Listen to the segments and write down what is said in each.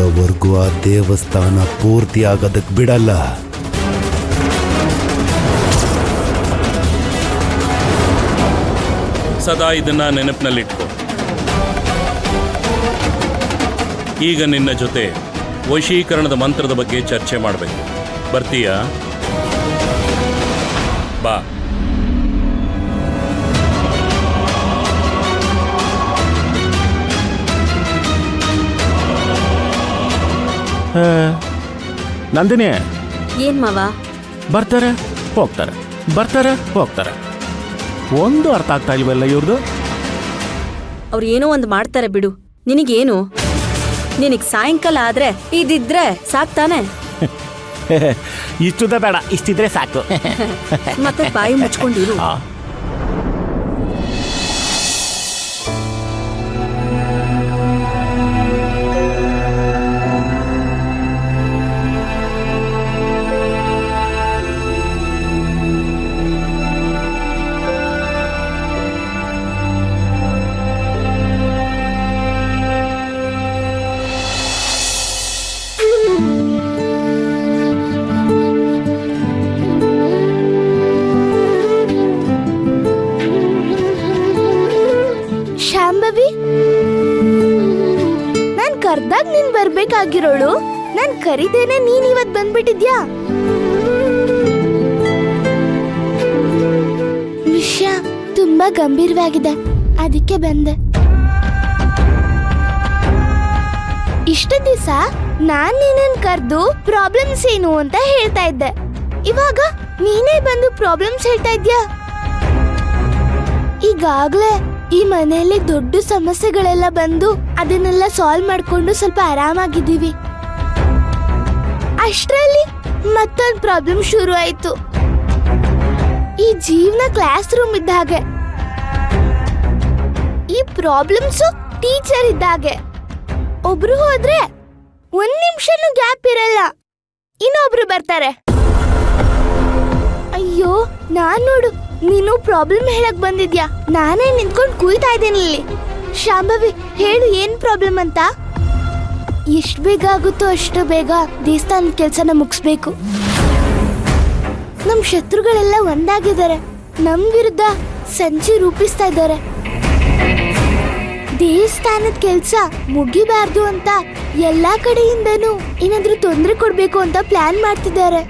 ಆಗೋವರೆಗೂ ಆ ದೇವಸ್ಥಾನ ಪೂರ್ತಿ ಆಗೋದಕ್ಕೆ ಬಿಡಲ್ಲ. ಸದಾ ಇದನ್ನ ನೆನಪಿನಲ್ಲಿಟ್ಕೊ. ಈಗ ನಿನ್ನ ಜೊತೆ ವಶೀಕರಣದ ಮಂತ್ರದ ಬಗ್ಗೆ ಚರ್ಚೆ ಮಾಡಬೇಕು. ಬರ್ತೀಯಾ? ಬಾ. ನಂದಿನಿ, ಏನ್ ಮಾವ? ಬರ್ತಾರೆ ಹೋಗ್ತಾರೆ, ಬರ್ತಾರೆ ಹೋಗ್ತಾರೆ. ಒಂದು ಅರ್ಥ ಆಗ್ತಾ ಇಲ್ವಲ್ಲ ಇವ್ರದ್ದು. ಅವ್ರು ಏನೋ ಒಂದು ಮಾಡ್ತಾರೆ ಬಿಡು. ನಿನಗೇನು? ನಿನಗ್ ಸಾಯಂಕಾಲ ಆದ್ರೆ ಇದಿದ್ರೆ ಸಾಕ್ತಾನೆ. ಇಷ್ಟುದ ಬೇಡ, ಇಷ್ಟಿದ್ರೆ ಸಾಕು. ಮತ್ತೆ ಬಾಯಿ ಮುಚ್ಕೊಂಡಿರು. ಶಾಂಭವಿ, ನಾನ್ ಕರ್ದಾಗ ನೀನ್ ಬರ್ಬೇಕಾಗಿರೋಳು. ನಾನ್ ಕರಿದೇನೆ ನೀನ್ ಇವತ್ ಬಂದ್ಬಿಟ್ಟಿದ್ಯಾ? ವಿಷಯ ತುಂಬಾ ಗಂಭೀರವಾಗಿದೆ, ಅದಕ್ಕೆ ಬಂದೆ. ಇಷ್ಟ ದಿವಸ ನಾನ್ ನಿನ್ನನ್ ಕರ್ದು ಪ್ರಾಬ್ಲಮ್ಸ್ ಏನು ಅಂತ ಹೇಳ್ತಾ ಇದ್ದೆ. ಇವಾಗ ನೀನೇ ಬಂದು ಪ್ರಾಬ್ಲಮ್ಸ್ ಹೇಳ್ತಾ ಇದ್ಯಾ? ಈಗಾಗ್ಲೇ ಈ ಮನೆಯಲ್ಲಿ ದೊಡ್ಡ ಸಮಸ್ಯೆಗಳೆಲ್ಲ ಬಂದು ಅದನ್ನೆಲ್ಲ ಸಾಲ್ವ್ ಮಾಡ್ಕೊಂಡು ಸ್ವಲ್ಪ ಆರಾಮಾಗಿದ್ದೀವಿ. ಅಷ್ಟರಲ್ಲಿ ಮತ್ತೊಂದು ಪ್ರಾಬ್ಲಮ್ ಶುರು ಆಯ್ತು. ಈ ಜೀವನ ಕ್ಲಾಸ್ ರೂಮ್ ಇದ್ದ ಹಾಗೆ, ಈ ಪ್ರಾಬ್ಲಮ್ಸ್ ಟೀಚರ್ ಇದ್ದ ಹಾಗೆ. ಒಬ್ರು ಹೋದ್ರೆ 1 ನಿಮಿಷನೂ ಗ್ಯಾಪ್ ಇರಲ್ಲ, ಇನ್ನೊಬ್ರು ಬರ್ತಾರೆ. ಅಯ್ಯೋ, ನಾನ್ ನೋಡು, ನೀನು ಪ್ರಾಬ್ಲಮ್ ಹೇಳಕ್ ಬಂದಿದ್ಯಾ, ನಾನೇ ನಿಂತ್ಕೊಂಡು ಕೂಯ್ತಾ ಇದ್ದೀನಿ ಇಲ್ಲಿ. ಶಾಂಭವಿ, ಹೇಳು ಏನ್ ಪ್ರಾಬ್ಲಮ್ ಅಂತ. ಎಷ್ಟು ಬೇಗ ಆಗುತ್ತೋ ಅಷ್ಟು ಬೇಗ ದೇವಸ್ಥಾನದ ಕೆಲಸನ ಮುಗಿಸ್ಬೇಕು. ನಮ್ ಶತ್ರುಗಳೆಲ್ಲ ಒಂದಾಗಿದ್ದಾರೆ, ನಮ್ ವಿರುದ್ಧ ಸಂಚಿ ರೂಪಿಸ್ತಾ ಇದ್ದಾರೆ. ದೇವಸ್ಥಾನದ ಕೆಲಸ ಮುಗಿಬಾರ್ದು ಅಂತ ಎಲ್ಲಾ ಕಡೆಯಿಂದನೂ ಏನಾದ್ರೂ ತೊಂದರೆ ಕೊಡ್ಬೇಕು ಅಂತ ಪ್ಲಾನ್ ಮಾಡ್ತಿದ್ದಾರೆ.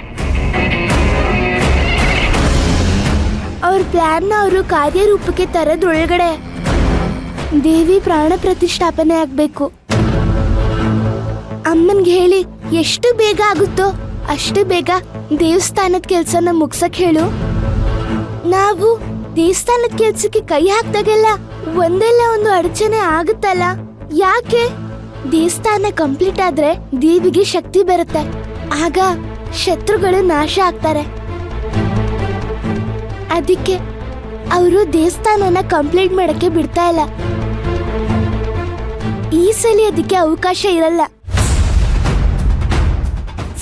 ಅವ್ರ ಪ್ಲಾನ್ನ ಅವರು ಕಾರ್ಯರೂಪಕ್ಕೆ ತರದ್ರೊಳಗಡೆ ದೇವಿ ಪ್ರಾಣ ಪ್ರತಿಷ್ಠಾಪನೆ ಆಗ್ಬೇಕು. ಅಮ್ಮನ್ಗೆ ಹೇಳಿ ಎಷ್ಟು ಬೇಗ ಆಗುತ್ತೋ ಅಷ್ಟು ಬೇಗ ದೇವಸ್ಥಾನದ ಕೆಲ್ಸನ ಮುಗ್ಸಕ್ ಹೇಳು. ನಾವು ದೇವಸ್ಥಾನದ ಕೆಲ್ಸಕ್ಕೆ ಕೈ ಹಾಕ್ದಾಗೆಲ್ಲ ಒಂದೆಲ್ಲ ಒಂದು ಅಡಚಣೆ ಆಗುತ್ತಲ್ಲ, ಯಾಕೆ? ದೇವಸ್ಥಾನ ಕಂಪ್ಲೀಟ್ ಆದ್ರೆ ದೇವಿಗೆ ಶಕ್ತಿ ಬರುತ್ತೆ, ಆಗ ಶತ್ರುಗಳು ನಾಶ ಆಗ್ತಾರೆ. ಅದಕ್ಕೆ ಅವರು ದೇವಸ್ಥಾನನ ಕಂಪ್ಲೀಟ್ ಮಾಡಕ್ಕೆ ಬಿಡ್ತಾ ಇಲ್ಲ. ಈ ಸಲ ಅದಕ್ಕೆ ಅವಕಾಶ ಇರಲ್ಲ.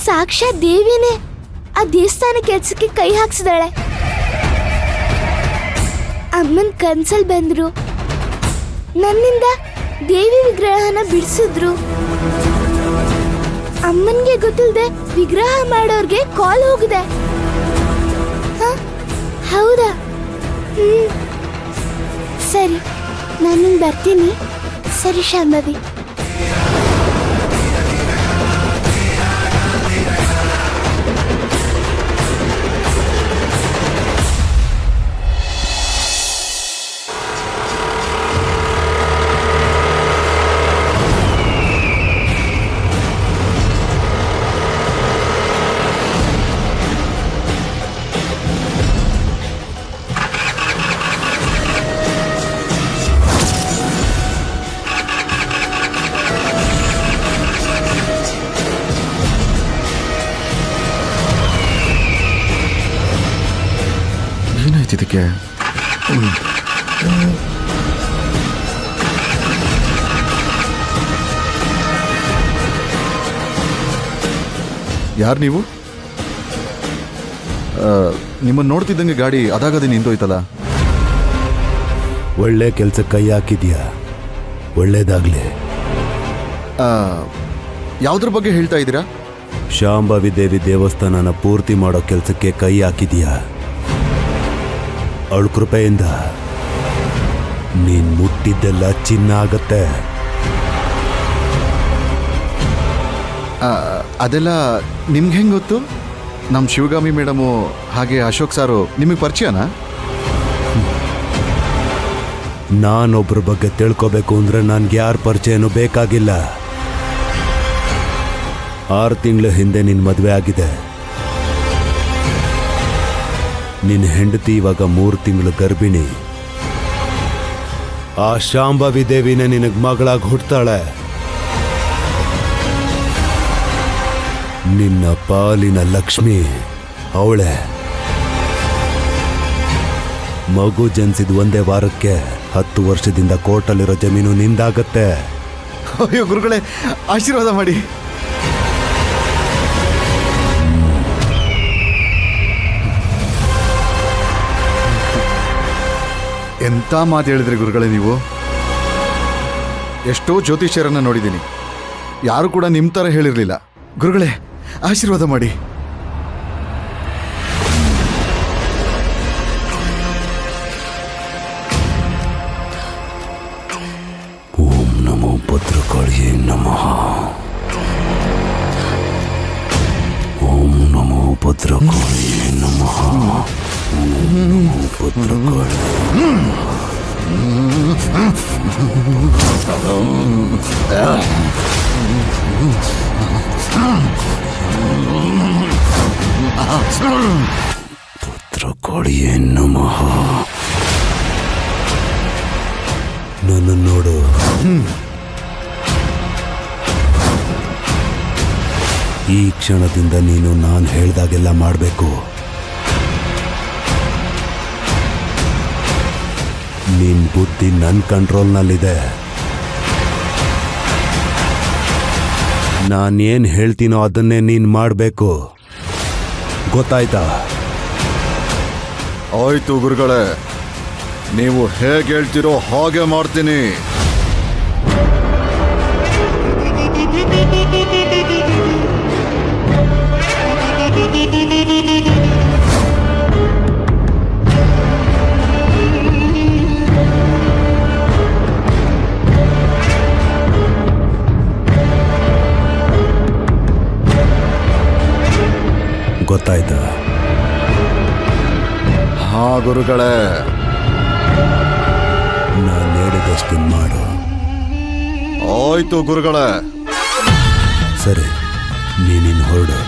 ಸಾಕ್ಷಾತ್ ದೇವಿನೇ ಆ ದೇವಸ್ಥಾನ ಕೆಲ್ಸಕ್ಕೆ ಕೈ ಹಾಕ್ಸಿದಾಳೆ. ಅಮ್ಮನ್ ಕನ್ಸಲ್ ಬಂದ್ರು, ನನ್ನಿಂದ ದೇವಿ ವಿಗ್ರಹನ ಬಿಡಿಸಿದ್ರು. ಅಮ್ಮನ್ಗೆ ಗೊತ್ತಿಲ್ಲದೆ ವಿಗ್ರಹ ಮಾಡೋರ್ಗೆ ಕಾಲ್ ಹೋಗಿದೆ. ಹೌದಾ? ಸರಿ, ನಾನು ಬರ್ತೀನಿ. ಸರಿ ಶಾಂಭವಿ. ಇದಕ್ಕೆ ಯಾರು ನೀವು? ನಿಮ್ಮನ್ನು ನೋಡ್ತಿದ್ದಂಗೆ ಗಾಡಿ ಅದಾಗದೆ ನಿಂತೋಯ್ತಲ್ಲ. ಒಳ್ಳೆ ಕೆಲ್ಸಕ್ಕೆ ಕೈ ಹಾಕಿದ್ಯಾ, ಒಳ್ಳೇದಾಗ್ಲಿ. ಯಾವ್ದ್ರ ಬಗ್ಗೆ ಹೇಳ್ತಾ ಇದ್ದೀರಾ? ಶಾಂಭವಿ ದೇವಿ ದೇವಸ್ಥಾನನ ಪೂರ್ತಿ ಮಾಡೋ ಕೆಲಸಕ್ಕೆ ಕೈ ಹಾಕಿದೀಯ. ಅವಳ ಕೃಪೆಯಿಂದ ನೀನ್ ಮುಟ್ಟಿದ್ದೆಲ್ಲ ಚಿನ್ನ ಆಗತ್ತೆ. ಅದೆಲ್ಲ ನಿಮ್ಗೆ ಹೆಂಗೆ ಗೊತ್ತು? ನಮ್ಮ ಶಿವಗಾಮಿ ಮೇಡಮು ಹಾಗೆ ಅಶೋಕ್ ಸಾರು ನಿಮಗೆ ಪರಿಚಯನಾ? ನಾನೊಬ್ರ ಬಗ್ಗೆ ತಿಳ್ಕೋಬೇಕು ಅಂದ್ರೆ ನನ್ಗೆ ಯಾರ ಪರಿಚಯನೂ ಬೇಕಾಗಿಲ್ಲ. 6 ತಿಂಗಳ ಹಿಂದೆ ನಿನ್ ಮದುವೆ ಆಗಿದೆ. ನಿನ್ನ ಹೆಂಡತಿ ಇವಾಗ 3 ತಿಂಗಳು ಗರ್ಭಿಣಿ. ಆ ಶಾಂಭವಿ ದೇವಿನೇ ನಿನಗ್ ಮಗಳಾಗಿ ಹುಡ್ತಾಳೆ. ನಿನ್ನ ಪಾಲಿನ ಲಕ್ಷ್ಮಿ ಅವಳೆ. ಮಗು ಜನಿಸಿದ ಒಂದೇ ವಾರಕ್ಕೆ 10 ವರ್ಷದಿಂದ ಕೋರ್ಟಲ್ಲಿರೋ ಜಮೀನು ನಿಂದಾಗತ್ತೆ. ಅಯ್ಯೋ ಗುರುಗಳೇ, ಆಶೀರ್ವಾದ ಮಾಡಿ. ಎಂಥ ಮಾತು ಹೇಳಿದ್ರಿ ಗುರುಗಳೇ ನೀವು. ಎಷ್ಟೋ ಜ್ಯೋತಿಷ್ಯರನ್ನ ನೋಡಿದ್ದೀನಿ, ಯಾರು ಕೂಡ ನಿಮ್ಮ ಥರ ಹೇಳಿರಲಿಲ್ಲ. ಗುರುಗಳೇ, ಆಶೀರ್ವಾದ ಮಾಡಿ. ಓಂ ನಮೋ ಭದ್ರಕಾಳಿಯೇ ನಮಃ. ಓಂ ನಮೋ ಭದ್ರಕಾಳಿಯೇ ನಮಃ. ಓಂ ನಮೋ ಭದ್ರಕಾಳಿ. ಭದ್ರಕಾಳಿಯೇ ನಮಃ. ನನ್ನ ನೋಡು. ಈ ಕ್ಷಣದಿಂದ ನೀನು ನಾನು ಹೇಳ್ದಾಗೆಲ್ಲ ಮಾಡಬೇಕು. ನಿನ್ ಬುದ್ಧಿ ನನ್ನ ಕಂಟ್ರೋಲ್ನಲ್ಲಿದೆ. ನಾನೇನ್ ಹೇಳ್ತೀನೋ ಅದನ್ನೇ ನೀನ್ ಮಾಡಬೇಕು. ಗೊತ್ತಾಯ್ತಾ? ಆಯ್ತು ಗುರುಗಳೇ, ನೀವು ಹೇಗೆ ಹೇಳ್ತೀರೋ ಹಾಗೆ ಮಾಡ್ತೀನಿ. ಗೊತ್ತಾಯ್ತಾ? ಹಾ ಗುರುಗಳೇ. ನಾನು ಹೇಳಿದಷ್ಟು ಮಾಡು. ಆಯ್ತು ಗುರುಗಳೇ. ಸರಿ, ನೀನಿನ್ ಹೊರಡು.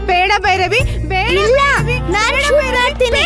ಬೇಡ ಭೈರವಿ, ಬೇಡ. ನಾನು ಶೂಟ್ ಮಾಡ್ತೀನಿ.